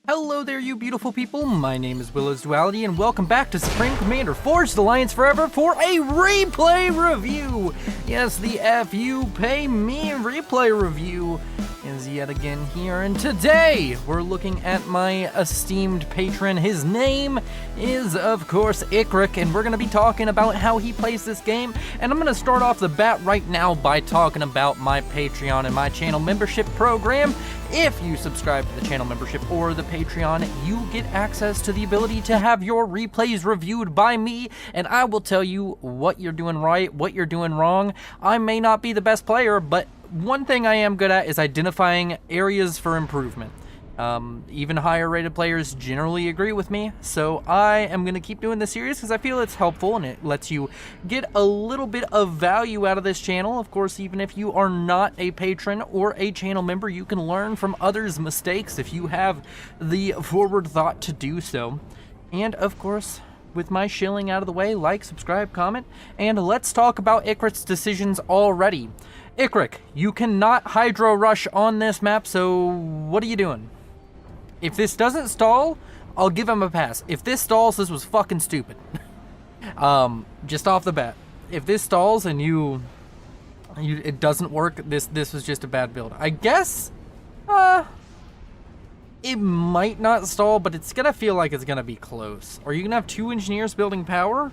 Hello there, you beautiful people. My name is Willow's Duality, and welcome back to Supreme Commander Forged Alliance Forever for a replay review. Yes, the FU Pay Me replay review is yet again here, and today we're looking at my esteemed patron. His name is, of course, Ikrick, and we're going to be talking about how he plays this game. And I'm going to start off the bat right now by talking about my Patreon and my channel membership program. If you subscribe to the channel membership or the Patreon, you get access to the ability to have your replays reviewed by me, and I will tell you what you're doing right, what you're doing wrong. I may not be the best player, but one thing I am good at is identifying areas for improvement. Even higher rated players generally agree with me, so I am going to keep doing this series because I feel it's helpful and it lets you get a little bit of value out of this channel. Of course, even if you are not a patron or a channel member, you can learn from others' mistakes if you have the forward thought to do so. And of course, with my shilling out of the way, like, subscribe, comment, and let's talk about Ikrick's decisions already. Ikrick, you cannot Hydro Rush on this map, so what are you doing? If this doesn't stall, I'll give him a pass. If this stalls, this was fucking stupid. Just off the bat. If this stalls and it doesn't work, this was just a bad build. I guess, it might not stall, but it's gonna feel like it's gonna be close. Are you gonna have two engineers building power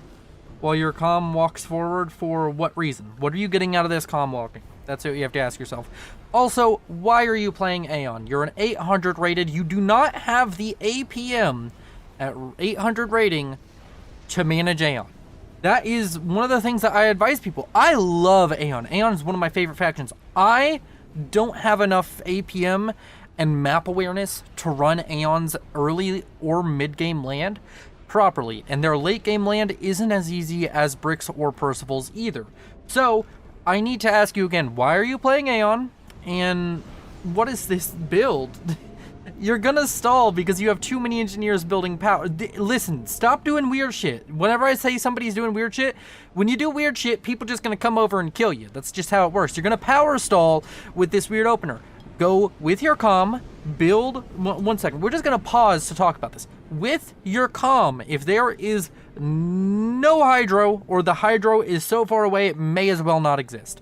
while your comm walks forward? For what reason? What are you getting out of this comm walking? That's what you have to ask yourself. Also, why are you playing Aeon? You're an 800 rated. You do not have the APM at 800 rating to manage Aeon. That is one of the things that I advise people. I love Aeon. Aeon is one of my favorite factions. I don't have enough APM and map awareness to run Aeon's early or mid-game land properly. And their late-game land isn't as easy as Brick's or Percival's either. So I need to ask you again, why are you playing Aeon? And what is this build? You're gonna stall because you have too many engineers building power. Listen, stop doing weird shit. Whenever I say somebody's doing weird shit, when you do weird shit, people just gonna come over and kill you. That's just how it works. You're gonna power stall with this weird opener. Go with your comm, build, one second. We're just gonna pause to talk about this. With your comm, if there is no hydro, or the hydro is so far away it may as well not exist,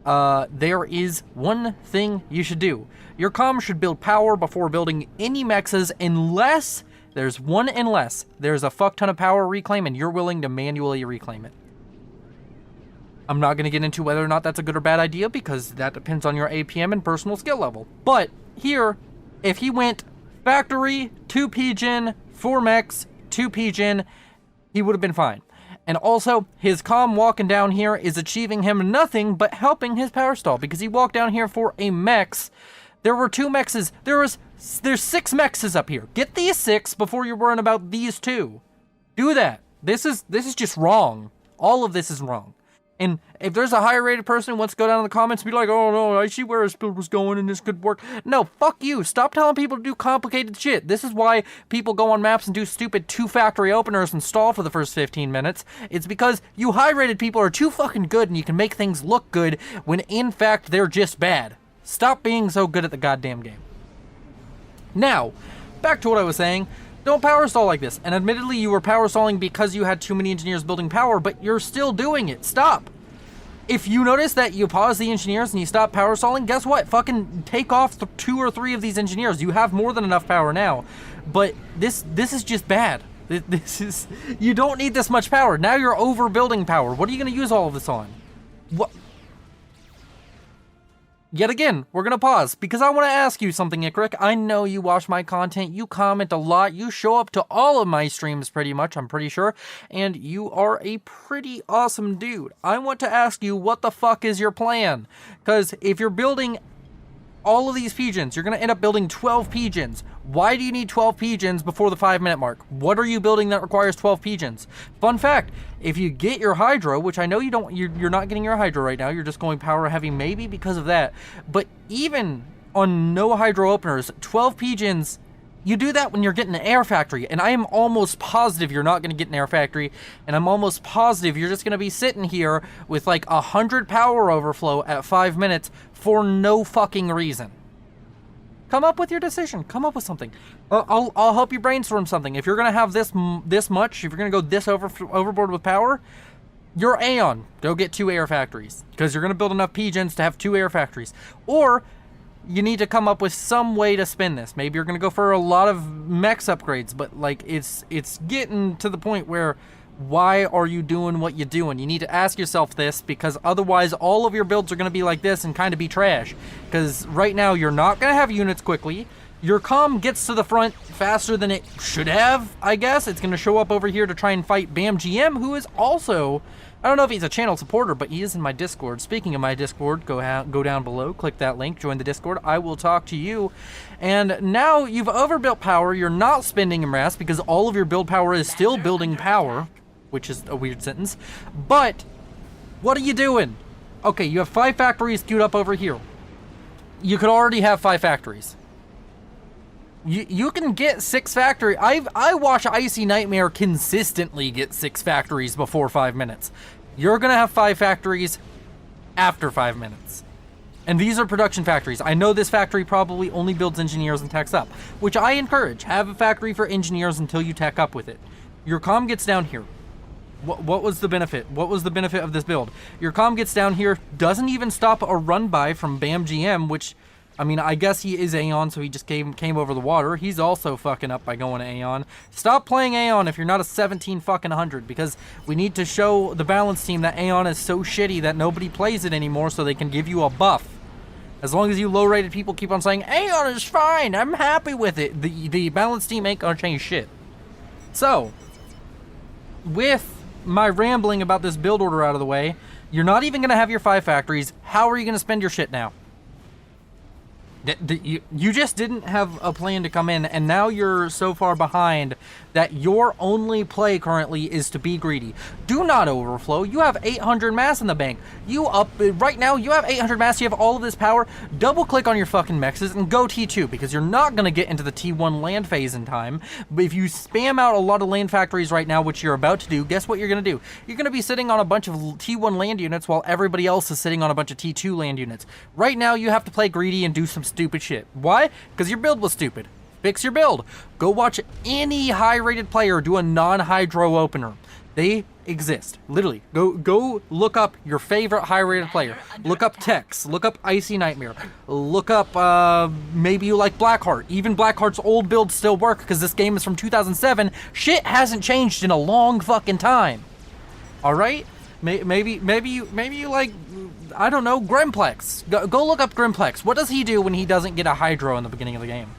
there is one thing you should do. Your comm should build power before building any mexes, unless there's a fuck ton of power reclaim and you're willing to manually reclaim it. I'm not going to get into whether or not that's a good or bad idea because that depends on your APM and personal skill level. But here, if he went factory, 2 P-Gen, 4 mechs, 2 P-Gen, he would have been fine. And also, his comm walking down here is achieving him nothing but helping his power stall, because he walked down here for a mex. There were 2 mexes. There's 6 mexes up here. Get these 6 before you're worrying about these 2. Do that. This is just wrong. All of this is wrong. And if there's a higher rated person who wants to go down in the comments and be like, oh no, I see where his build was going and this could work. No, fuck you. Stop telling people to do complicated shit. This is why people go on maps and do stupid 2 factory openers and stall for the first 15 minutes. It's because you high rated people are too fucking good and you can make things look good when in fact they're just bad. Stop being so good at the goddamn game. Now, back to what I was saying. Don't power stall like this. And admittedly, you were power stalling because you had too many engineers building power, but you're still doing it. Stop. If you notice that you pause the engineers and you stop power stalling, guess what? Fucking take off 2 or 3 of these engineers. You have more than enough power now. But this is just bad. You don't need this much power. Now you're overbuilding power. What are you going to use all of this on? What? Yet again, we're going to pause because I want to ask you something, Ikrick. I know you watch my content, you comment a lot, you show up to all of my streams pretty much, I'm pretty sure, and you are a pretty awesome dude. I want to ask you, what the fuck is your plan? Because if you're building all of these P-Gens, you're going to end up building 12 P-Gens. Why do you need 12 P-Gens before the 5-minute mark? What are you building that requires 12 P-Gens? Fun fact, if you get your hydro, which I know you don't, you're not getting your hydro right now, you're just going power heavy maybe because of that, but even on no hydro openers, 12 P-Gens, you do that when you're getting an air factory, and I am almost positive you're not going to get an air factory, and I'm almost positive you're just going to be sitting here with like 100 power overflow at 5 minutes for no fucking reason. Come up with your decision. Come up with something. I'll help you brainstorm something. If you're gonna have this much, if you're gonna go this overboard with power, you're Aeon. Go get 2 air factories, because you're gonna build enough P-gens to have 2 air factories. Or you need to come up with some way to spin this. Maybe you're gonna go for a lot of mechs upgrades, but like it's getting to the point where, why are you doing what you're doing? You need to ask yourself this, because otherwise all of your builds are going to be like this and kind of be trash. Because right now you're not going to have units quickly. Your comm gets to the front faster than it should have, I guess. It's going to show up over here to try and fight BAMGM, who is also, I don't know if he's a channel supporter, but he is in my Discord. Speaking of my Discord, go down below, click that link, join the Discord. I will talk to you. And now you've overbuilt power. You're not spending in rest because all of your build power is still building power, which is a weird sentence. But what are you doing? Okay, you have 5 factories queued up over here. You could already have 5 factories. You can get 6 factories. I watch Icy Nightmare consistently get 6 factories before 5 minutes. You're gonna have 5 factories after 5 minutes. And these are production factories. I know this factory probably only builds engineers and techs up, which I encourage. Have a factory for engineers until you tech up with it. Your comm gets down here. What was the benefit? What was the benefit of this build? Your comm gets down here, doesn't even stop a run by from BAMGM, which, I mean, I guess he is Aeon, so he just came over the water. He's also fucking up by going to Aeon. Stop playing Aeon if you're not a 17 fucking 100, because we need to show the balance team that Aeon is so shitty that nobody plays it anymore, so they can give you a buff. As long as you low-rated people keep on saying, Aeon is fine, I'm happy with it, the balance team ain't gonna change shit. So, with my rambling about this build order out of the way, you're not even going to have your 5 factories. How are you going to spend your shit now? You just didn't have a plan to come in, and now you're so far behind that your only play currently is to be greedy. Do not overflow. You have 800 mass in the bank. Right now, you have 800 mass, you have all of this power. Double click on your fucking mexes and go T2, because you're not going to get into the T1 land phase in time. But if you spam out a lot of land factories right now, which you're about to do, guess what you're going to do? You're going to be sitting on a bunch of T1 land units while everybody else is sitting on a bunch of T2 land units. Right now, you have to play greedy and do some stupid shit. Why? Because your build was stupid. Fix your build. Go watch any high-rated player do a non-hydro opener. They exist. Literally. Go look up your favorite high-rated player. Look up Tex. Look up Icy Nightmare. Look up, maybe you like Blackheart. Even Blackheart's old builds still work because this game is from 2007. Shit hasn't changed in a long fucking time. Alright? Maybe you like, I don't know, Grimplex. Go look up Grimplex. What does he do when he doesn't get a hydro in the beginning of the game?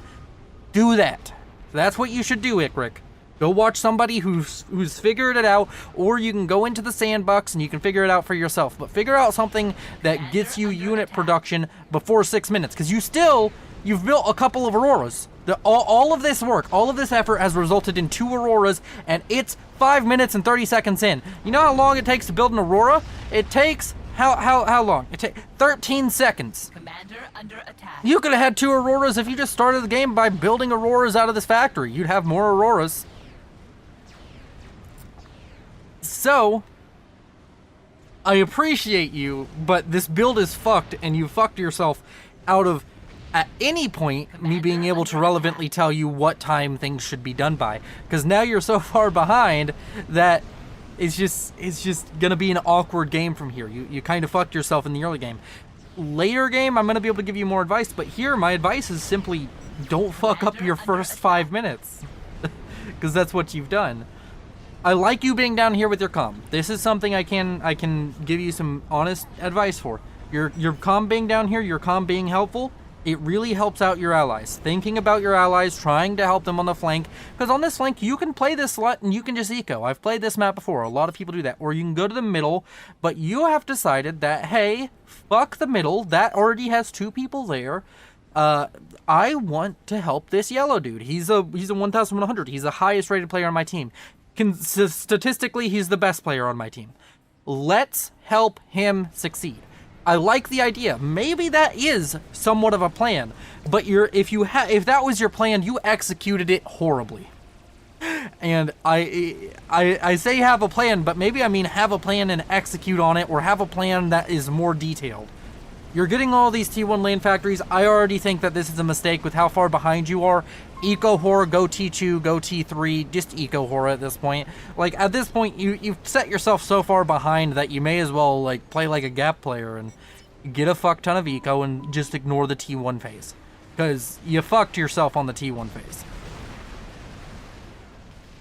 Do that. That's what you should do, Ikrick. Go watch somebody who's figured it out, or you can go into the sandbox and you can figure it out for yourself. But figure out something that gets you unit production before 6 minutes, because you've built a couple of Auroras. All of this work, all of this effort has resulted in 2 Auroras, and it's 5 minutes and 30 seconds in. You know how long it takes to build an Aurora? It takes how long? It takes 13 seconds. Commander under attack. You could have had 2 Auroras if you just started the game by building Auroras out of this factory. You'd have more Auroras. So, I appreciate you, but this build is fucked, and you fucked yourself out of, at any point, me being able to relevantly tell you what time things should be done by. Because now you're so far behind that it's just gonna be an awkward game from here. You kind of fucked yourself in the early game. Later game, I'm gonna be able to give you more advice, but here my advice is simply don't fuck up your first 5 minutes. Because that's what you've done. I like you being down here with your comm. This is something I can give you some honest advice for. Your comm being down here, your comm being helpful, it really helps out your allies. Thinking about your allies, trying to help them on the flank. Because on this flank, you can play this slut and you can just eco. I've played this map before. A lot of people do that. Or you can go to the middle, but you have decided that, hey, fuck the middle. That already has 2 people there. I want to help this yellow dude. He's a 1,100. He's the highest rated player on my team. Statistically, he's the best player on my team. Let's help him succeed. I like the idea. Maybe that is somewhat of a plan, but if that was your plan, you executed it horribly. And I say have a plan, but maybe I mean have a plan and execute on it, or have a plan that is more detailed. You're getting all these T1 land factories. I already think that this is a mistake with how far behind you are. Eco Horror, go T2, go T3, just Eco Horror at this point. Like, at this point, you've set yourself so far behind that you may as well, like, play like a gap player and get a fuck ton of Eco and just ignore the T1 phase. Because you fucked yourself on the T1 phase.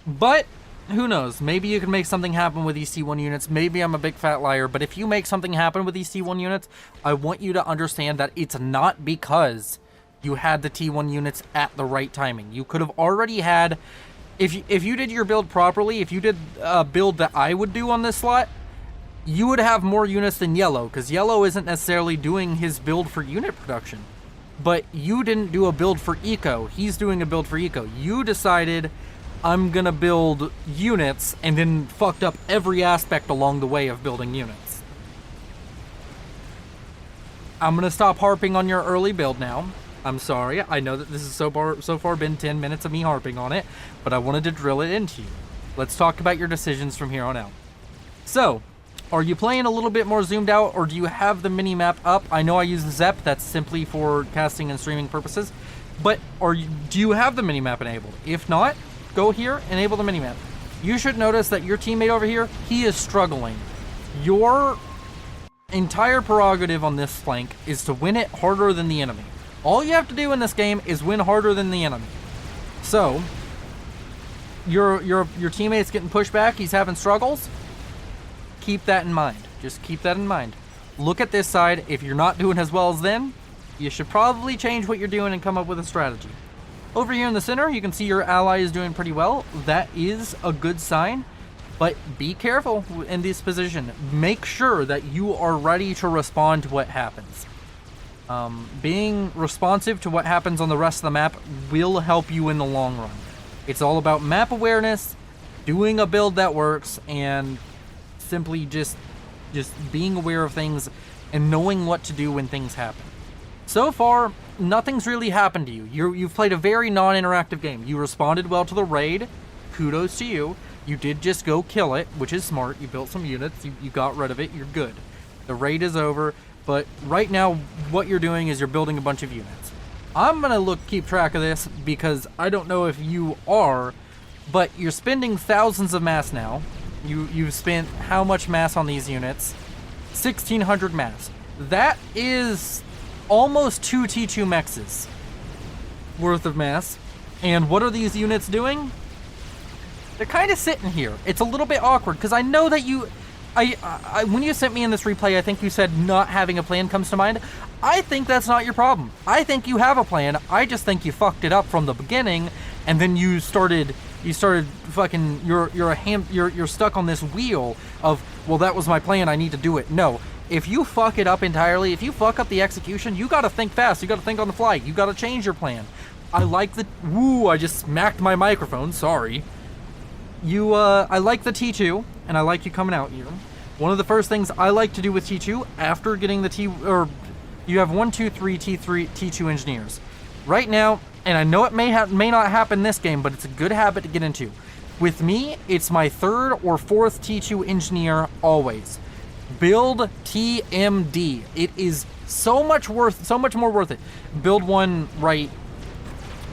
But who knows? Maybe you can make something happen with these T1 units. Maybe I'm a big fat liar, but if you make something happen with these T1 units, I want you to understand that it's not because you had the T1 units at the right timing. You could have already had, if you did your build properly, if you did a build that I would do on this slot, you would have more units than Yellow, because Yellow isn't necessarily doing his build for unit production. But you didn't do a build for Eco. He's doing a build for Eco. You decided, I'm gonna build units, and then fucked up every aspect along the way of building units. I'm gonna stop harping on your early build now. I'm sorry. I know that this is so far been 10 minutes of me harping on it, but I wanted to drill it into you. Let's talk about your decisions from here on out. So, are you playing a little bit more zoomed out, or do you have the mini-map up? I know I use the ZEP, that's simply for casting and streaming purposes, but do you have the mini-map enabled? If not, go here, enable the minimap. You should notice that your teammate over here, he is struggling. Your entire prerogative on this flank is to win it harder than the enemy. All you have to do in this game is win harder than the enemy. So, your teammate's getting pushed back, he's having struggles. Keep that in mind. Just keep that in mind. Look at this side. If you're not doing as well as them, you should probably change what you're doing and come up with a strategy. Over here in the center, you can see your ally is doing pretty well. That is a good sign, but be careful in this position. Make sure that you are ready to respond to what happens. Being responsive to what happens on the rest of the map will help you in the long run. It's all about map awareness, doing a build that works, and simply just being aware of things and knowing what to do when things happen. So far, nothing's really happened to you. You've played a very non-interactive game. You responded well to the raid. Kudos to you. You did just go kill it, which is smart. You built some units. You got rid of it. You're good. The raid is over. But right now, what you're doing is you're building a bunch of units. I'm going to keep track of this because I don't know if you are, but you're spending thousands of mass now. You've spent how much mass on these units? 1,600 mass. That is almost 2 T2 mexes worth of mass. And what are these units doing? They're kind of sitting here. It's a little bit awkward because I know that when you sent me in this replay, I think you said not having a plan comes to mind. I think that's not your problem. I think you have a plan. I just think you fucked it up from the beginning, and then you started fucking, you're stuck on this wheel of, well, that was my plan, I need to do it. No. If you fuck it up entirely, if you fuck up the execution, you gotta think fast, you gotta think on the fly, you gotta change your plan. I like the, I just smacked my microphone, sorry. I like the T2, and I like you coming out here. One of the first things I like to do with T2, after getting the you have 1, 2, 3 T2 engineers. Right now, and I know it may not happen this game, but it's a good habit to get into. With me, it's my 3rd or 4th T2 engineer always. Build TMD. It is so much more worth it. Build one right.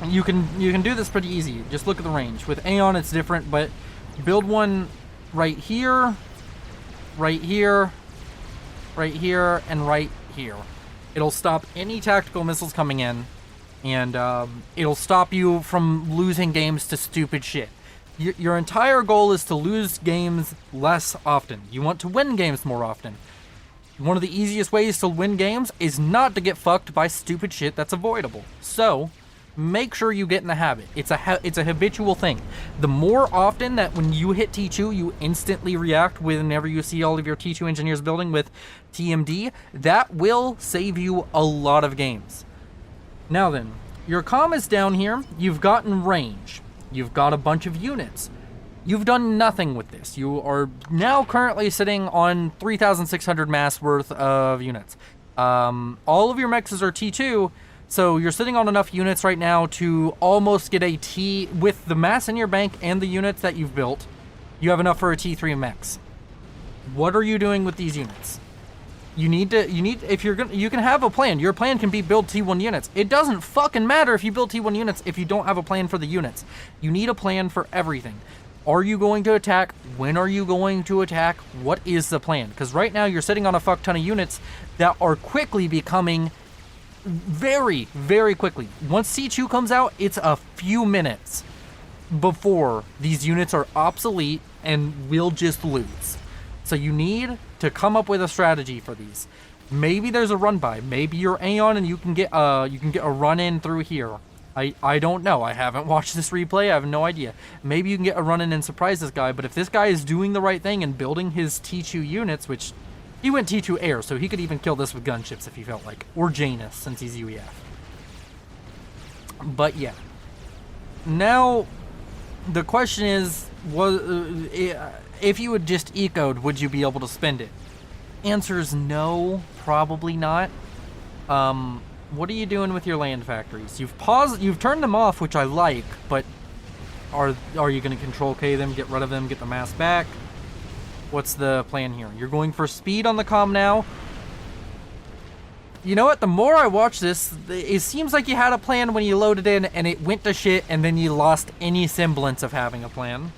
You can do this pretty easy. Just look at the range. With Aeon, it's different, but build one right here, right here, right here, and right here. It'll stop any tactical missiles coming in, and it'll stop you from losing games to stupid shit. Your entire goal is to lose games less often. You want to win games more often. One of the easiest ways to win games is not to get fucked by stupid shit that's avoidable. So, make sure you get in the habit. It's a habitual thing. The more often that when you hit T2, you instantly react whenever you see all of your T2 engineers building with TMD, that will save you a lot of games. Now then, your comm is down here. You've gotten range. You've got a bunch of units. You've done nothing with this. You are now currently sitting on 3,600 mass worth of units. All of your mexes are T2, so you're sitting on enough units right now to almost get a T, with the mass in your bank and the units that you've built, you have enough for a T3 mex. What are you doing with these units? if you can have a plan. Your plan can be build T1 units. It doesn't fucking matter if you build T1 units if you don't have a plan for the units. You need a plan for everything. Are you going to attack? When are you going to attack? What is the plan? Because right now you're sitting on a fuck ton of units that are quickly becoming very, very quickly. Once C2 comes out, it's a few minutes before these units are obsolete and will just lose. So you need to come up with a strategy for these. Maybe there's a run by. Maybe you're Aeon and you can get a run in through here. I don't know. I haven't watched this replay. I have no idea. Maybe you can get a run in and surprise this guy. But if this guy is doing the right thing and building his T2 units, which he went T2 air, so he could even kill this with gunships if he felt like, or Janus since he's UEF. But yeah. Now the question is, if you had just ecoed, would you be able to spend it? Answer is no, probably not. What are you doing with your land factories? You've turned them off, which I like, but are you going to control K them, get rid of them, get the mass back? What's the plan here? You're going for speed on the comm now. You know what? The more I watch this, it seems like you had a plan when you loaded in and it went to shit and then you lost any semblance of having a plan.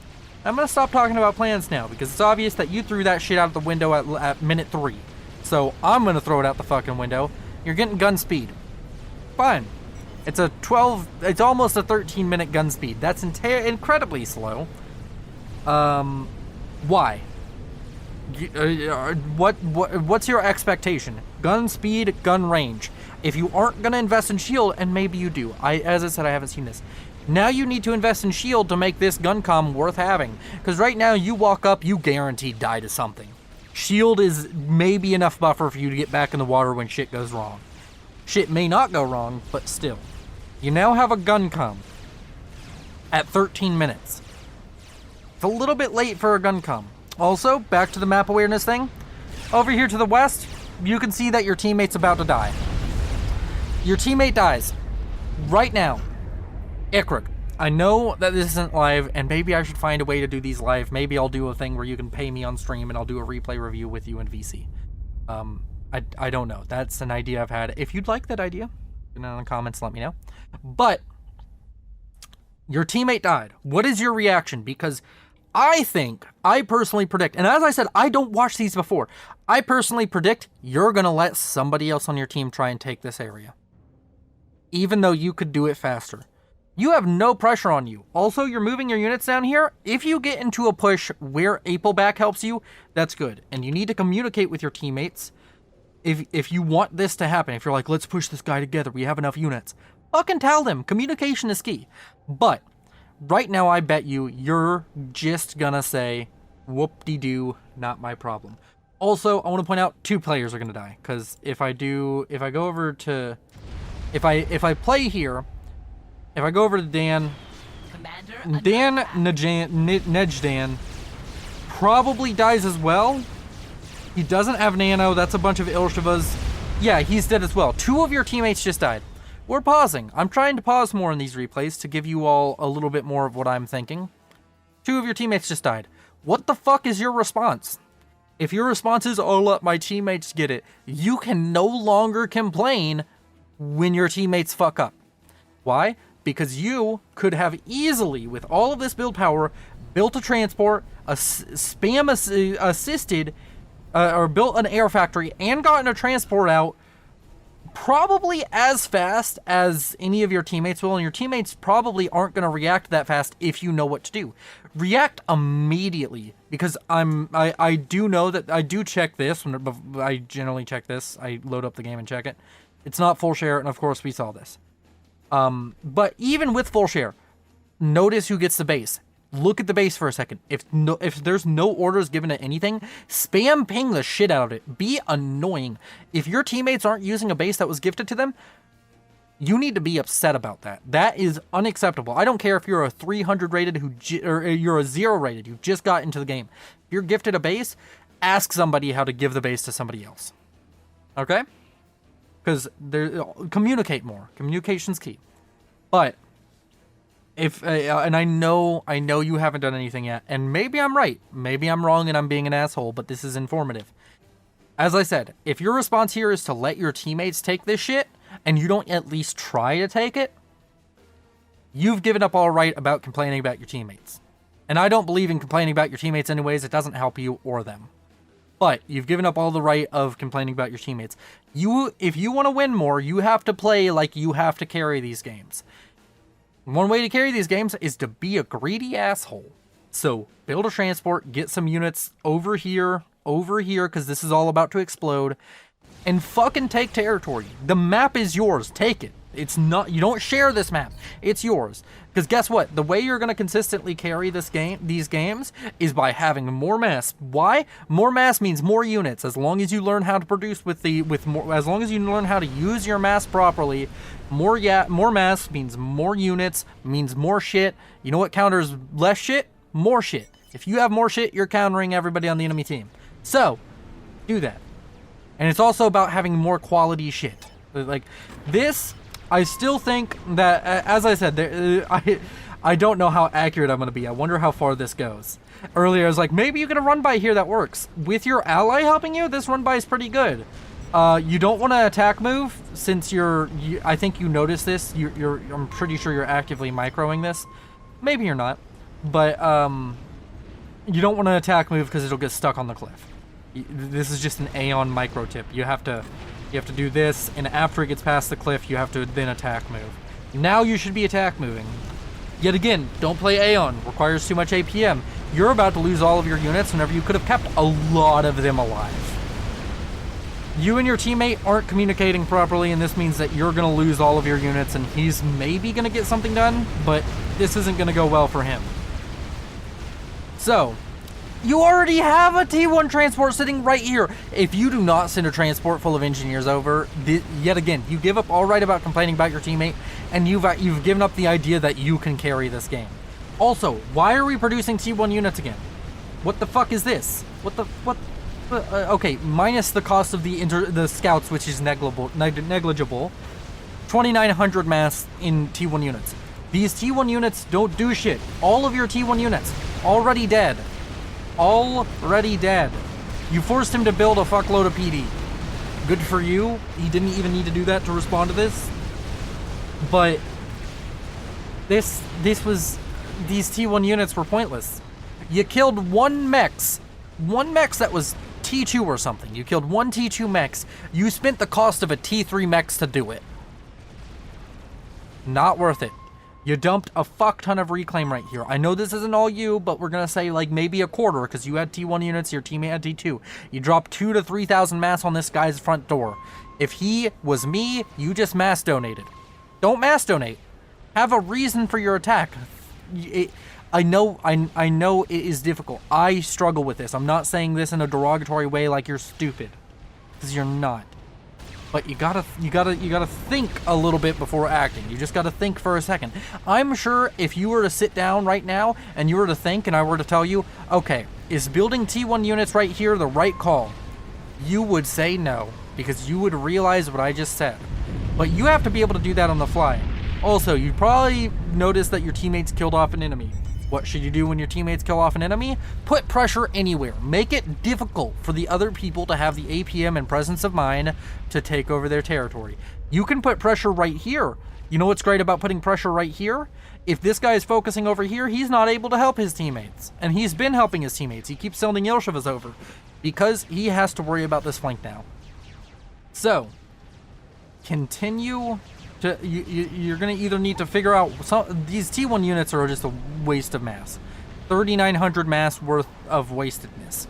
I'm going to stop talking about plans now because it's obvious that you threw that shit out the window at minute 3. So I'm going to throw it out the fucking window. You're getting gun speed. Fine. It's almost a 13-minute gun speed. That's incredibly slow. Why? What's your expectation? Gun speed, gun range. If you aren't going to invest in shield, and maybe you do. As I said, I haven't seen this. Now you need to invest in shield to make this gun comm worth having. Because right now, you walk up, you guaranteed die to something. Shield is maybe enough buffer for you to get back in the water when shit goes wrong. Shit may not go wrong, but still. You now have a gun comm at 13 minutes. It's a little bit late for a gun comm. Also, back to the map awareness thing. Over here to the west, you can see that your teammate's about to die. Your teammate dies. Right now. Ikrick. I know that this isn't live, and maybe I should find a way to do these live. Maybe I'll do a thing where you can pay me on stream, and I'll do a replay review with you in VC. I don't know. That's an idea I've had. If you'd like that idea, in the comments, let me know. But your teammate died. What is your reaction? Because I personally predict, and as I said, I don't watch these before. I personally predict you're going to let somebody else on your team try and take this area. Even though you could do it faster. You have no pressure on you. Also, you're moving your units down here. If you get into a push where Apelback helps you, that's good. And you need to communicate with your teammates if you want this to happen. If you're like, let's push this guy together, we have enough units. Fucking tell them. Communication is key. But right now, I bet you're just gonna say, whoop-de-doo, not my problem. Also, I want to point out 2 players are gonna die. Because if I go over to... If I play here... If I go over to Dan Nejdan probably dies as well. He doesn't have nano. That's a bunch of Ilshavas. Yeah, he's dead as well. 2 of your teammates just died. We're pausing. I'm trying to pause more in these replays to give you all a little bit more of what I'm thinking. 2 of your teammates just died. What the fuck is your response? If your response is, oh, let my teammates get it, you can no longer complain when your teammates fuck up. Why? Because you could have easily, with all of this build power, built a transport, spam assisted, or built an air factory, and gotten a transport out probably as fast as any of your teammates will, and your teammates probably aren't going to react that fast if you know what to do. React immediately, because I do know that I do check this. I generally check this. I load up the game and check it. It's not full share, and of course we saw this. But even with full share, notice who gets the base. Look at the base for a second. If there's no orders given to anything, spam ping the shit out of it. Be annoying. If your teammates aren't using a base that was gifted to them, you need to be upset about that. That is unacceptable. I don't care if you're a 300 rated or you're a 0 rated who just got into the game. If you're gifted a base, ask somebody how to give the base to somebody else. Okay? Because communicate more. Communication's key. But if and I know you haven't done anything yet, and maybe I'm right, maybe I'm wrong, and I'm being an asshole. But this is informative. As I said, if your response here is to let your teammates take this shit, and you don't at least try to take it, you've given up all right about complaining about your teammates. And I don't believe in complaining about your teammates anyways. It doesn't help you or them. But you've given up all the right of complaining about your teammates. If you want to win more, you have to play like you have to carry these games. One way to carry these games is to be a greedy asshole. So build a transport, get some units over here, because this is all about to explode, and fucking take territory. The map is yours. Take it. It's not, you don't share this map. It's yours. Because guess what? The way you're going to consistently carry these games is by having more mass. Why? More mass means more units. As long as you learn how to produce as long as you learn how to use your mass properly, more mass means more units, means more shit. You know what counters less shit? More shit. If you have more shit, you're countering everybody on the enemy team. So, do that. And it's also about having more quality shit. Like, this, I still think that, as I said, I don't know how accurate I'm going to be. I wonder how far this goes. Earlier, I was like, maybe you get a run by here that works. With your ally helping you, this run by is pretty good. You don't want to attack move, since I think you noticed this. I'm pretty sure you're actively microing this. Maybe you're not. But, you don't want to attack move because it'll get stuck on the cliff. This is just an Aeon micro tip. You have to do this, and after it gets past the cliff, you have to then attack move. Now you should be attack moving. Yet again, don't play Aeon. Requires too much APM. You're about to lose all of your units whenever you could have kept a lot of them alive. You and your teammate aren't communicating properly, and this means that you're going to lose all of your units, and he's maybe going to get something done, but this isn't going to go well for him. So, you already have a T1 transport sitting right here. If you do not send a transport full of engineers over, yet again, you give up all right about complaining about your teammate, and you've given up the idea that you can carry this game. Also, why are we producing T1 units again? What the fuck is this? Okay, minus the cost of the scouts, which is negligible. 2,900 mass in T1 units. These T1 units don't do shit. All of your T1 units already dead. Already dead. You forced him to build a fuckload of PD. Good for you. He didn't even need to do that to respond to this. But these T1 units were pointless. You killed one mechs that was T2 or something. You killed one T2 mechs. You spent the cost of a T3 mechs to do it. Not worth it. You dumped a fuck ton of reclaim right here. I know this isn't all you, but we're going to say like maybe a quarter because you had T1 units, your teammate had T2. You dropped 2,000 to 3,000 mass on this guy's front door. If he was me, you just mass donated. Don't mass donate. Have a reason for your attack. I know it is difficult. I struggle with this. I'm not saying this in a derogatory way like you're stupid, because you're not. But you gotta think a little bit before acting. You just gotta think for a second. I'm sure if you were to sit down right now and you were to think and I were to tell you, okay, is building T1 units right here the right call? You would say no, because you would realize what I just said. But you have to be able to do that on the fly. Also, you probably noticed that your teammates killed off an enemy. What should you do when your teammates kill off an enemy? Put pressure anywhere. Make it difficult for the other people to have the APM and presence of mind to take over their territory. You can put pressure right here. You know what's great about putting pressure right here? If this guy is focusing over here, he's not able to help his teammates. And he's been helping his teammates. He keeps sending Ilshevas over because he has to worry about this flank now. So, continue. You're going to either need to figure out these T1 units are just a waste of mass. 3,900 mass worth of wastedness.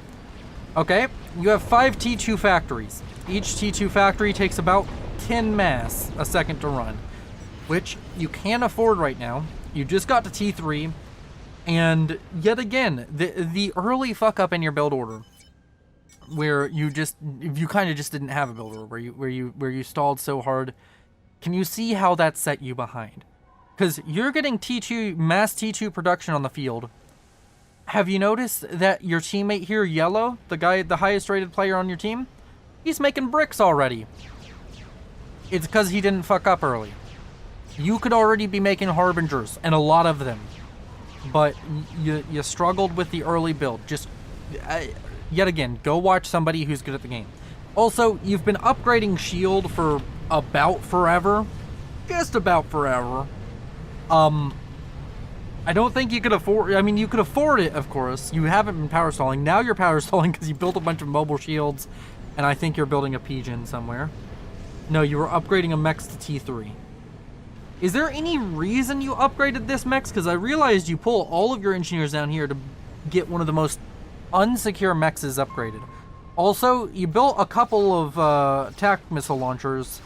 Okay, you have 5 T2 factories. Each T2 factory takes about 10 mass a second to run, which you can't afford right now. You just got to T3, and yet again, the early fuck up in your build order, where you kind of just didn't have a build order, where you stalled so hard. Can you see how that set you behind? Because you're getting mass T2 production on the field. Have you noticed that your teammate here, Yellow, the highest rated player on your team, he's making bricks already. It's because he didn't fuck up early. You could already be making Harbingers, and a lot of them. But you struggled with the early build. Just, yet again, go watch somebody who's good at the game. Also, you've been upgrading shield for about forever. Just about forever. I don't think you could afford... I mean, you could afford it, of course. You haven't been power stalling. Now you're power stalling because you built a bunch of mobile shields, and I think you're building a Pigeon somewhere. No, you were upgrading a Mex to T3. Is there any reason you upgraded this Mex? Because I realized you pull all of your engineers down here to get one of the most unsecure Mexes upgraded. Also, you built a couple of attack missile launchers.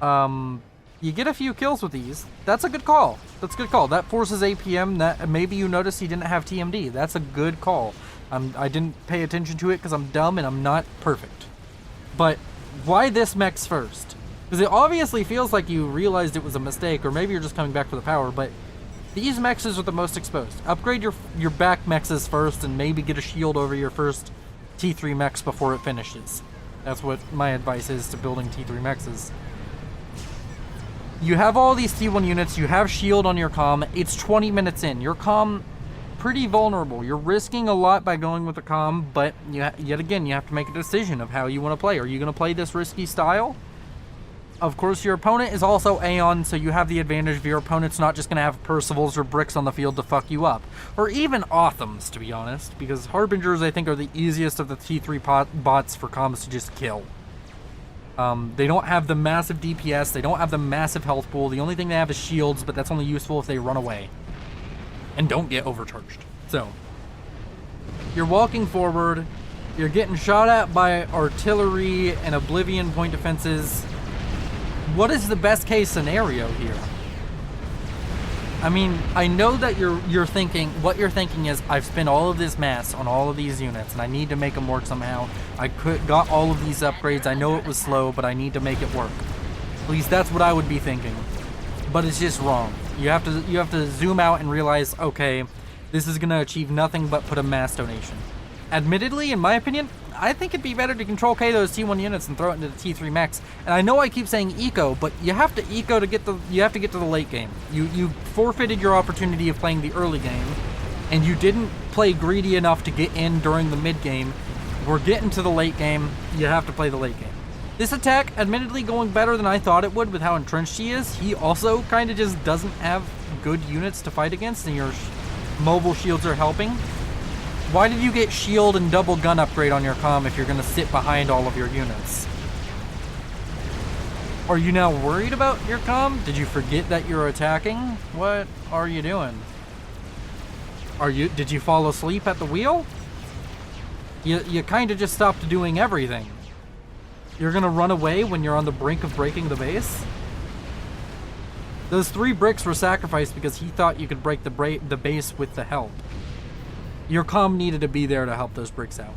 You get a few kills with these. That's a good call. That's a good call. That forces APM. That maybe you noticed he didn't have TMD. That's a good call. I didn't pay attention to it because I'm dumb and I'm not perfect. But why this Mex first? Because it obviously feels like you realized it was a mistake, or maybe you're just coming back for the power, but these Mexes are the most exposed. Upgrade your back Mexes first and maybe get a shield over your first T3 Mex before it finishes. That's what my advice is to building T3 Mexes. You have all these T1 units, you have shield on your comm, it's 20 minutes in. Your comm, pretty vulnerable. You're risking a lot by going with the comm, but yet again, you have to make a decision of how you want to play. Are you going to play this risky style? Of course, your opponent is also Aeon, so you have the advantage of your opponent's not just going to have Percivals or Bricks on the field to fuck you up. Or even Authams, to be honest, because Harbingers, I think, are the easiest of the T3 bots for comms to just kill. They don't have the massive DPS, they don't have the massive health pool, the only thing they have is shields, but that's only useful if they run away. And don't get overcharged. So, you're walking forward, you're getting shot at by artillery and Oblivion point defenses. What is the best case scenario here? I mean, I know that you're thinking, what you're thinking is, I've spent all of this mass on all of these units, and I need to make them work somehow. I got all of these upgrades, I know it was slow, but I need to make it work. At least that's what I would be thinking. But it's just wrong. You have to zoom out and realize, okay, this is gonna achieve nothing but put a mass donation. Admittedly, in my opinion, I think it'd be better to control K those T1 units and throw it into the T3 Mex. And I know I keep saying eco, but you have to eco to get to the late game. You forfeited your opportunity of playing the early game, and you didn't play greedy enough to get in during the mid game. We're getting to the late game. You have to play the late game. This attack, admittedly, going better than I thought it would with how entrenched he is. He also kind of just doesn't have good units to fight against, and your mobile shields are helping. Why did you get shield and double gun upgrade on your comm if you're going to sit behind all of your units? Are you now worried about your comm? Did you forget that you're attacking? What are you doing? Did you fall asleep at the wheel? You kind of just stopped doing everything. You're going to run away when you're on the brink of breaking the base? Those 3 bricks were sacrificed because he thought you could break the base with the help. Your comm needed to be there to help those bricks out.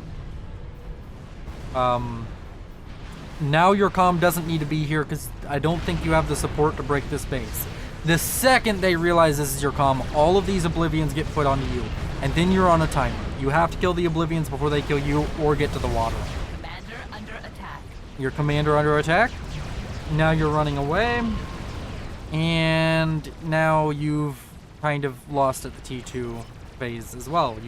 Now your comm doesn't need to be here because I don't think you have the support to break this base. The second they realize this is your comm, all of these Oblivions get put onto you. And then you're on a timer. You have to kill the Oblivions before they kill you or get to the water. Commander under attack. Your commander under attack. Now you're running away. And now you've kind of lost at the T2 phase as well.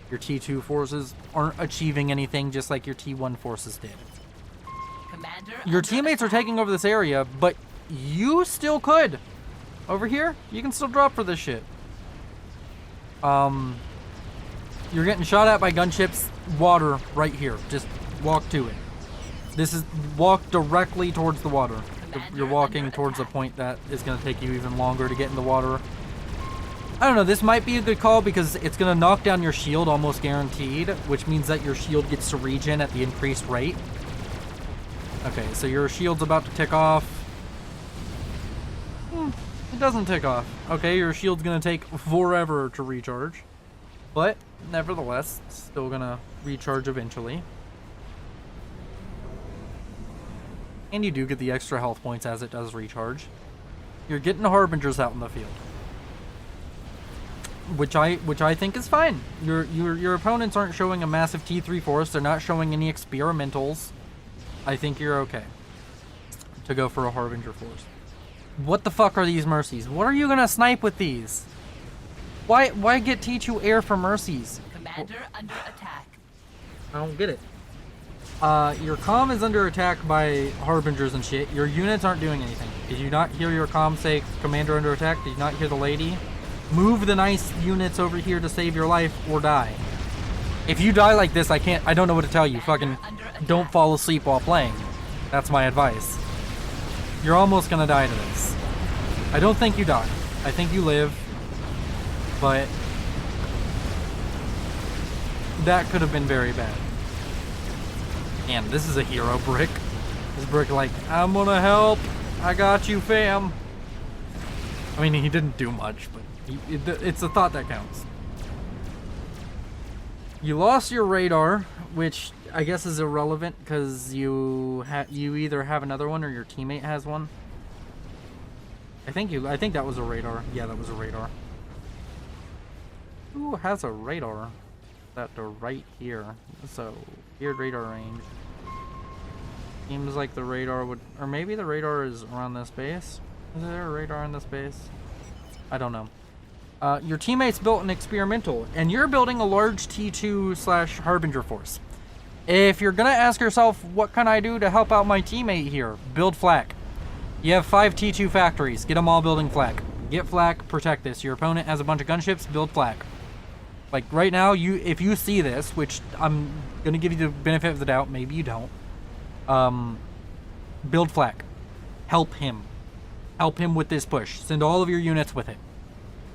Your T2 forces aren't achieving anything just like your T1 forces did. Commander your teammates are taking over this area, but you still could. Over here, you can still drop for this shit. You're getting shot at by gunships. Water right here. Just walk to it. Walk directly towards the water. You're walking towards a point that is going to take you even longer to get in the water. I don't know, this might be a good call because it's going to knock down your shield almost guaranteed, which means that your shield gets to regen at the increased rate. Okay, so your shield's about to tick off. It doesn't tick off. Okay, your shield's going to take forever to recharge. But, nevertheless, it's still going to recharge eventually. And you do get the extra health points as it does recharge. You're getting Harbingers out in the field. Which I think is fine. Your opponents aren't showing a massive T3 force. They're not showing any experimentals. I think you're okay to go for a Harbinger force. What the fuck are these Mercies? What are you gonna snipe with these? Why get T2 air for Mercies? Commander under attack. I don't get it. Your comm is under attack by harbingers and shit. Your units aren't doing anything. Did you not hear your comm say commander under attack? Did you not hear the lady? Move the nice units over here to save your life or die. If you die like this, I don't know what to tell you. Fucking don't fall asleep while playing. That's my advice. You're almost gonna die to this. I don't think you die. I think you live. But that could have been very bad. And this is a hero brick. This brick like, I'm gonna help. I got you, fam. I mean, he didn't do much, but it's a thought that counts. You lost your radar, which I guess is irrelevant because you either have another one or your teammate has one. I think that was a radar. Yeah, that was a radar. Who has a radar? That they're right here. So weird radar range. Seems like the radar would, or maybe the radar is around this base. Is there a radar in this base? I don't know. Your teammates built an experimental, and you're building a large T2/Harbinger force. If you're gonna ask yourself, what can I do to help out my teammate here? Build flak. You have 5 T2 factories. Get them all building flak. Get flak, protect this. Your opponent has a bunch of gunships, build flak. Like right now, if you see this, which I'm gonna give you the benefit of the doubt, maybe you don't. Build flak. Help him. Help him with this push. Send all of your units with it.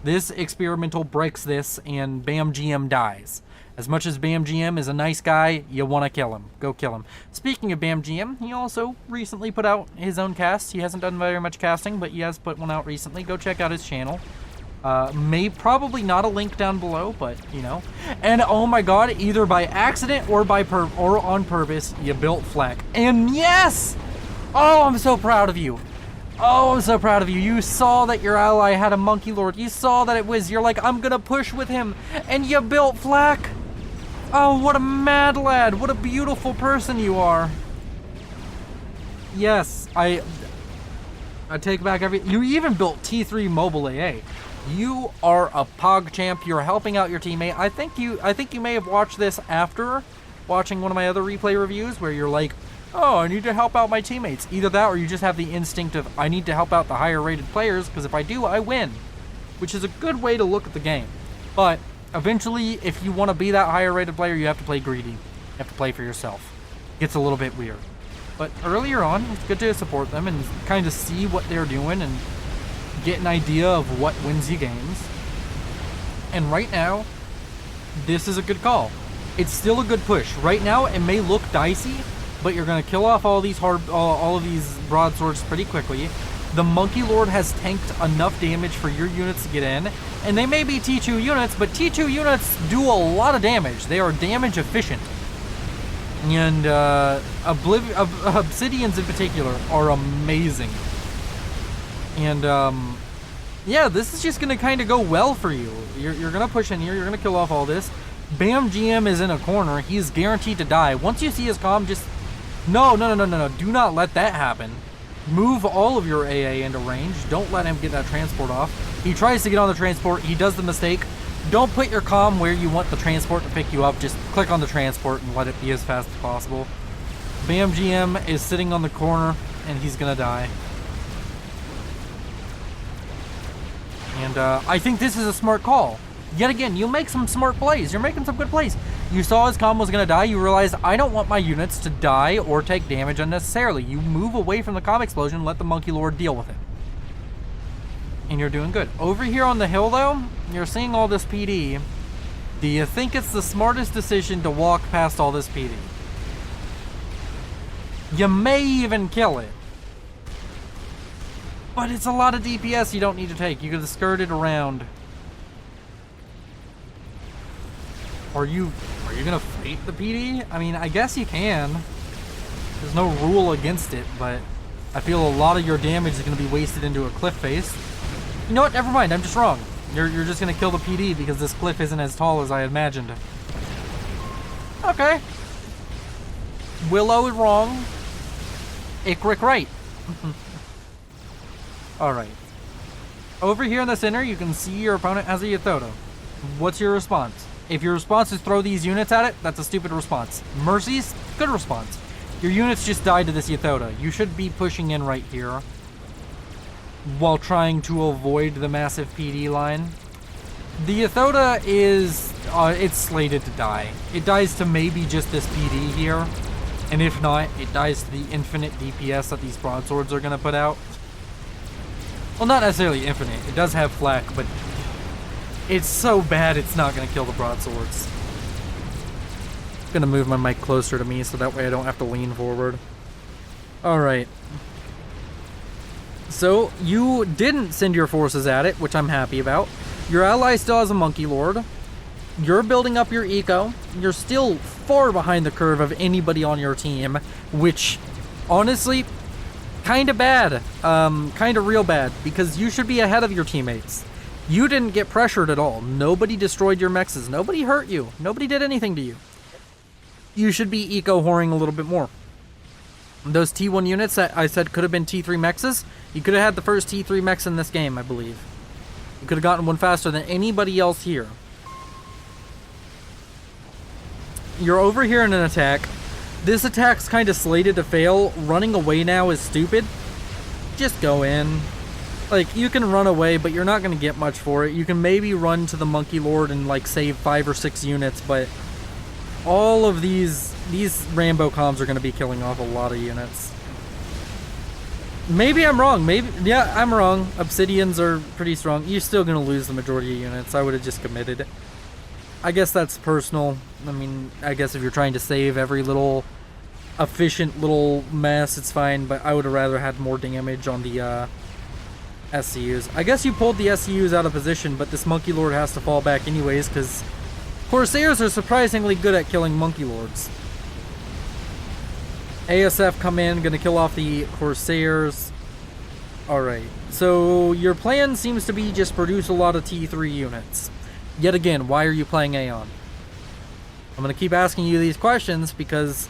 This experimental breaks this, and Bam GM dies. As much as Bam GM is a nice guy, you want to kill him. Go kill him. Speaking of Bam GM, he also recently put out his own cast. He hasn't done very much casting, but he has put one out recently. Go check out his channel. Probably not a link down below, but you know. And oh my god, either by accident or or on purpose, you built flak. And yes! Oh, I'm so proud of you. Oh, I'm so proud of you. You saw that your ally had a monkey lord. You saw that you're like, I'm gonna push with him. And you built flak. Oh, what a mad lad. What a beautiful person you are. Yes, I take back you even built T3 mobile AA. You are a pog champ. You're helping out your teammate. I think you may have watched this after watching one of my other replay reviews where you're like, oh, I need to help out my teammates. Either that or you just have the instinct of, I need to help out the higher rated players because if I do, I win. Which is a good way to look at the game. But eventually, if you want to be that higher rated player, you have to play greedy. You have to play for yourself. It gets a little bit weird. But earlier on, it's good to support them and kind of see what they're doing and get an idea of what wins you games. And right now, this is a good call. It's still a good push. Right now, it may look dicey, but you're going to kill off all of these broadswords pretty quickly. The Monkey Lord has tanked enough damage for your units to get in, and they may be T2 units, but T2 units do a lot of damage. They are damage efficient. And Obsidians in particular are amazing. And yeah, this is just going to kind of go well for you. You're going to push in here, you're going to kill off all this. Bam GM is in a corner. He's guaranteed to die. Once you see his comm, just... No. Do not let that happen. Move all of your AA into range. Don't let him get that transport off. He tries to get on the transport. He does the mistake. Don't put your comm where you want the transport to pick you up. Just click on the transport and let it be as fast as possible. Bam GM is sitting on the corner, and he's going to die. And I think this is a smart call. Yet again, you make some smart plays. You're making some good plays. You saw his comm was going to die. You realized, I don't want my units to die or take damage unnecessarily. You move away from the comm explosion, let the Monkey Lord deal with it. And you're doing good. Over here on the hill, though, you're seeing all this PD. Do you think it's the smartest decision to walk past all this PD? You may even kill it. But it's a lot of DPS you don't need to take. You could have skirted around. Are you gonna fight the PD? I mean, I guess you can. There's no rule against it, but I feel a lot of your damage is gonna be wasted into a cliff face. You know what? Never mind. I'm just wrong. You're just gonna kill the PD because this cliff isn't as tall as I imagined. Okay. Willow is wrong. Ikrick right. Alright. Over here in the center, you can see your opponent has a Yathoto. What's your response? If your response is throw these units at it, that's a stupid response. Mercies, Good response. Your units just died to this Yathoda. You should be pushing in right here while trying to avoid the massive PD line. The Yathoda is, it's slated to die. It dies to maybe just this PD here. And if not, it dies to the infinite DPS that these broadswords are going to put out. Well, not necessarily infinite. It does have flak, but it's so bad it's not going to kill the broadswords. I'm going to move my mic closer to me so that way I don't have to lean forward. Alright. So, you didn't send your forces at it, which I'm happy about. Your ally still has a Monkey Lord. You're building up your eco. You're still far behind the curve of anybody on your team, which, honestly, kind of bad. Kind of real bad, because you should be ahead of your teammates. You didn't get pressured at all. Nobody destroyed your mexes. Nobody hurt you. Nobody did anything to you. You should be eco-whoring a little bit more. Those T1 units that I said could have been T3 mexes, you could have had the first T3 mex in this game, I believe. You could have gotten one faster than anybody else here. You're over here in an attack. This attack's kind of slated to fail. Running away now is stupid. Just go in. Like, you can run away, but you're not going to get much for it. You can maybe run to the Monkey Lord and, like, save 5 or 6 units, but all of these Rambo comms are going to be killing off a lot of units. Maybe I'm wrong. Maybe, yeah, I'm wrong. Obsidians are pretty strong. You're still going to lose the majority of units. I would have just committed. I guess that's personal. I mean, I guess if you're trying to save every little efficient little mess, it's fine, but I would have rather had more damage on the SCUs. I guess you pulled the SCUs out of position, but this Monkey Lord has to fall back anyways, because Corsairs are surprisingly good at killing Monkey Lords. ASF come in, gonna kill off the Corsairs. Alright, so your plan seems to be just produce a lot of T3 units. Yet again, why are you playing Aeon? I'm gonna keep asking you these questions because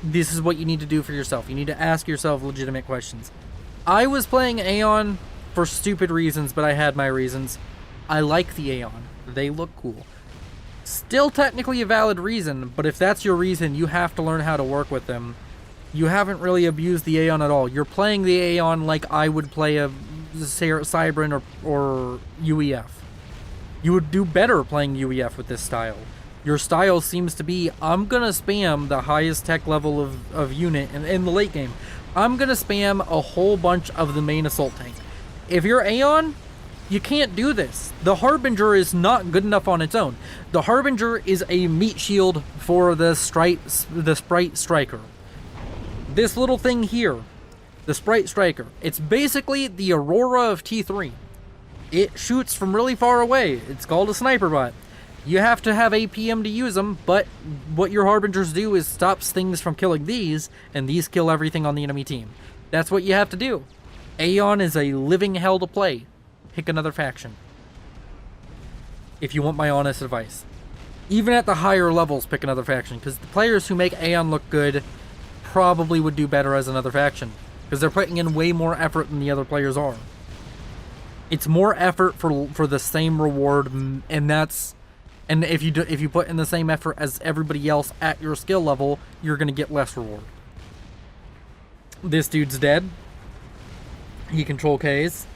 this is what you need to do for yourself. You need to ask yourself legitimate questions. I was playing Aeon for stupid reasons, but I had my reasons. I like the Aeon. They look cool. Still technically a valid reason, but if that's your reason, you have to learn how to work with them. You haven't really abused the Aeon at all. You're playing the Aeon like I would play a Cybran or UEF. You would do better playing UEF with this style. Your style seems to be, I'm gonna spam the highest tech level of unit in the late game. I'm gonna spam a whole bunch of the main assault tank. If you're Aeon, you can't do this. The Harbinger is not good enough on its own. The Harbinger is a meat shield for the Sprite Striker. This little thing here, the Sprite Striker, it's basically the Aurora of T3. It shoots from really far away. It's called a sniper bot. You have to have APM to use them, but what your Harbingers do is stops things from killing these, and these kill everything on the enemy team. That's what you have to do. Aeon is a living hell to play. Pick another faction. If you want my honest advice. Even at the higher levels, pick another faction, because the players who make Aeon look good probably would do better as another faction, because they're putting in way more effort than the other players are. It's more effort for the same reward, and that's... And if you put in the same effort as everybody else at your skill level, you're going to get less reward. This dude's dead. He control Ks.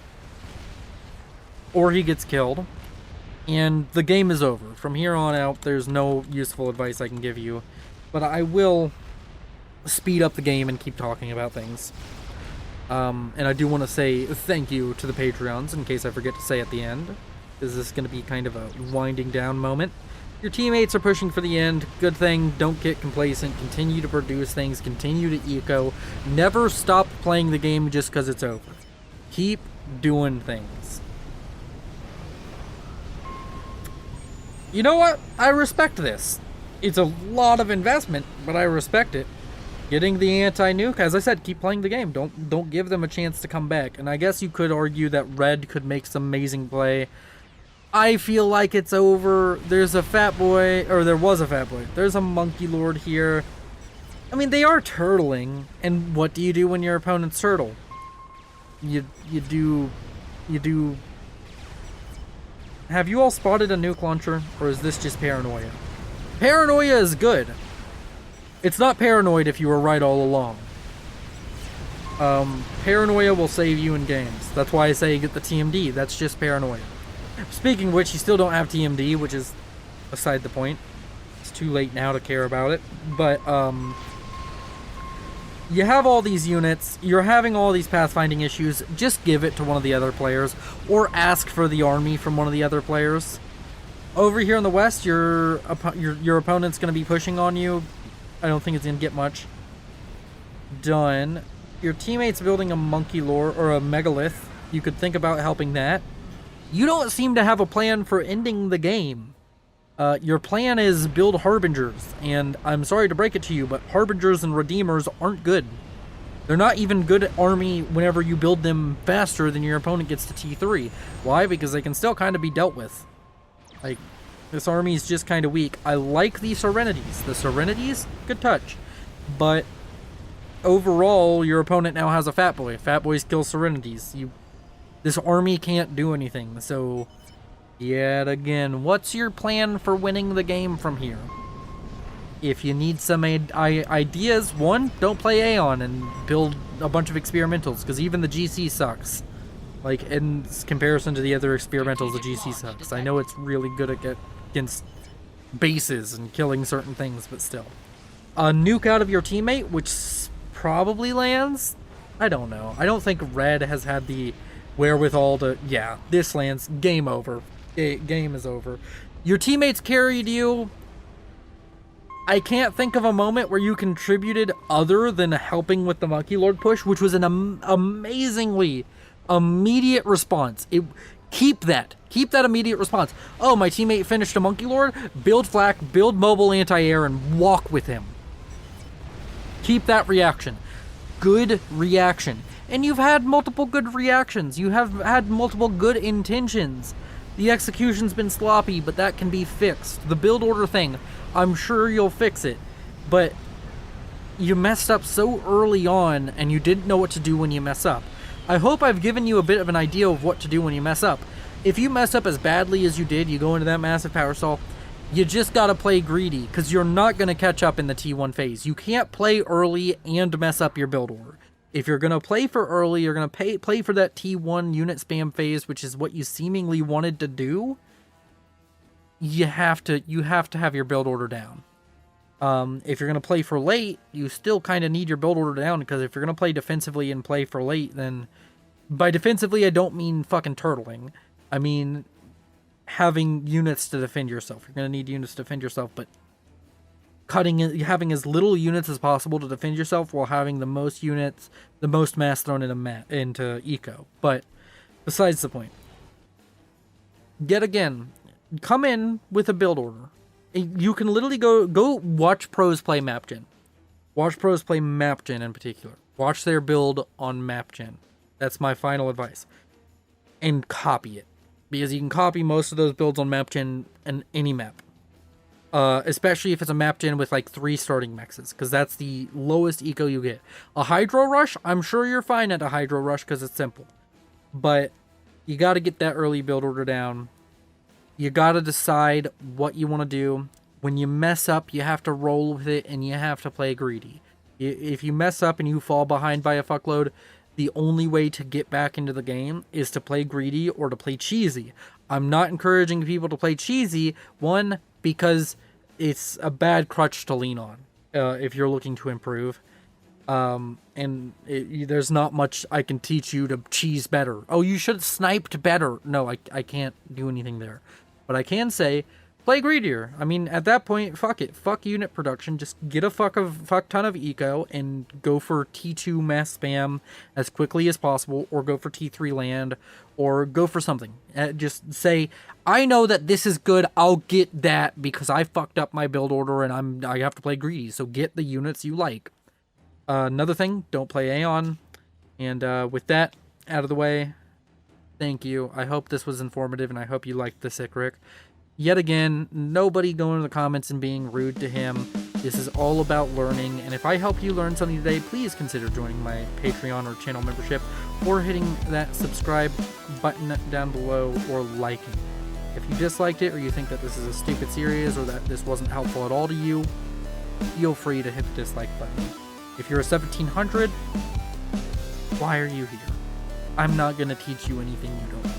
Or he gets killed. And the game is over. From here on out, there's no useful advice I can give you. But I will speed up the game and keep talking about things. And I do want to say thank you to the Patreons, in case I forget to say at the end. Is this going to be kind of a winding down moment? Your teammates are pushing for the end. Good thing. Don't get complacent. Continue to produce things. Continue to eco. Never stop playing the game just because it's over. Keep doing things. You know what? I respect this. It's a lot of investment, but I respect it. Getting the anti-nuke, as I said, keep playing the game. Don't give them a chance to come back. And I guess you could argue that Red could make some amazing play. I feel like it's over. There's a fat boy, or there was a fat boy. There's a Monkey Lord here. I mean, they are turtling. And what do you do when your opponent's turtle? You do... Have you all spotted a nuke launcher, or is this just paranoia? Paranoia is good. It's not paranoid if you were right all along. Paranoia will save you in games. That's why I say get the TMD. That's just paranoia. Speaking of which, you still don't have TMD, which is beside the point. It's too late now to care about it. But, you have all these units, you're having all these pathfinding issues, just give it to one of the other players, or ask for the army from one of the other players. Over here in the west, your opponent's going to be pushing on you. I don't think it's going to get much done. Your teammate's building a monkey lore, or a megalith. You could think about helping that. You don't seem to have a plan for ending the game. Your plan is build harbingers, and I'm sorry to break it to you, but harbingers and redeemers aren't good. They're not even good army whenever you build them faster than your opponent gets to T3. Why? Because they can still kind of be dealt with. Like, this army is just kind of weak. I like the Serenities. The Serenities, good touch. But overall, your opponent now has a Fat Boy. Fat Boys kill Serenities. This army can't do anything, so yet again, what's your plan for winning the game from here? If you need some ideas, one, don't play Aeon and build a bunch of experimentals, because even the GC sucks. Like, in comparison to the other experimentals, the GC sucks. I know it's really good against bases and killing certain things, but still. A nuke out of your teammate, which probably lands? I don't know. I don't think Red has had the wherewithal to... Yeah, this lands. Game over. Game is over. Your teammates carried you. I can't think of a moment where you contributed other than helping with the Monkey Lord push, which was an amazingly immediate response. Keep that immediate response. Oh, my teammate finished a Monkey Lord. Build flak, build mobile anti-air, and walk with him. Keep that reaction. Good reaction. And you've had multiple good reactions. You have had multiple good intentions. The execution's been sloppy, but that can be fixed. The build order thing, I'm sure you'll fix it. But you messed up so early on, and you didn't know what to do when you mess up. I hope I've given you a bit of an idea of what to do when you mess up. If you mess up as badly as you did, you go into that massive power stall, you just gotta play greedy, because you're not gonna catch up in the T1 phase. You can't play early and mess up your build order. If you're gonna play for early, you're gonna play for that T1 unit spam phase, which is what you seemingly wanted to do. You have to have your build order down. If you're gonna play for late, you still kind of need your build order down, because if you're gonna play defensively and play for late, then by defensively I don't mean fucking turtling. I mean having units to defend yourself. You're gonna need units to defend yourself, but having as little units as possible to defend yourself while having the most units, the most mass thrown into eco. But besides the point. Yet again, come in with a build order. You can literally go watch pros play map gen. Watch pros play map gen in particular. Watch their build on map gen. That's my final advice. And copy it. Because you can copy most of those builds on map gen and any map. Especially if it's a map gen with like 3 starting mexes, because that's the lowest eco you get. A Hydro Rush, I'm sure you're fine at a Hydro Rush because it's simple. But you got to get that early build order down. You got to decide what you want to do. When you mess up, you have to roll with it and you have to play greedy. If you mess up and you fall behind by a fuckload, the only way to get back into the game is to play greedy or to play cheesy. I'm not encouraging people to play cheesy. One, because it's a bad crutch to lean on if you're looking to improve. There's not much I can teach you to cheese better. Oh, you should have sniped better. No, I can't do anything there. But I can say, play greedier. I mean, at that point, fuck it. Fuck unit production. Just get a fuck ton of eco and go for T2 mass spam as quickly as possible, or go for T3 land, or go for something. Just say, I know that this is good. I'll get that because I fucked up my build order and I have to play greedy. So get the units you like. Another thing, don't play Aeon. And with that out of the way, thank you. I hope this was informative and I hope you liked this Ikrick. Yet again, nobody going in the comments and being rude to him. This is all about learning, and if I help you learn something today, please consider joining my Patreon or channel membership, or hitting that subscribe button down below, or liking. If you disliked it, or you think that this is a stupid series, or that this wasn't helpful at all to you, feel free to hit the dislike button. If you're a 1700, why are you here? I'm not gonna teach you anything you don't know.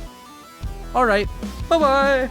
Alright, bye-bye!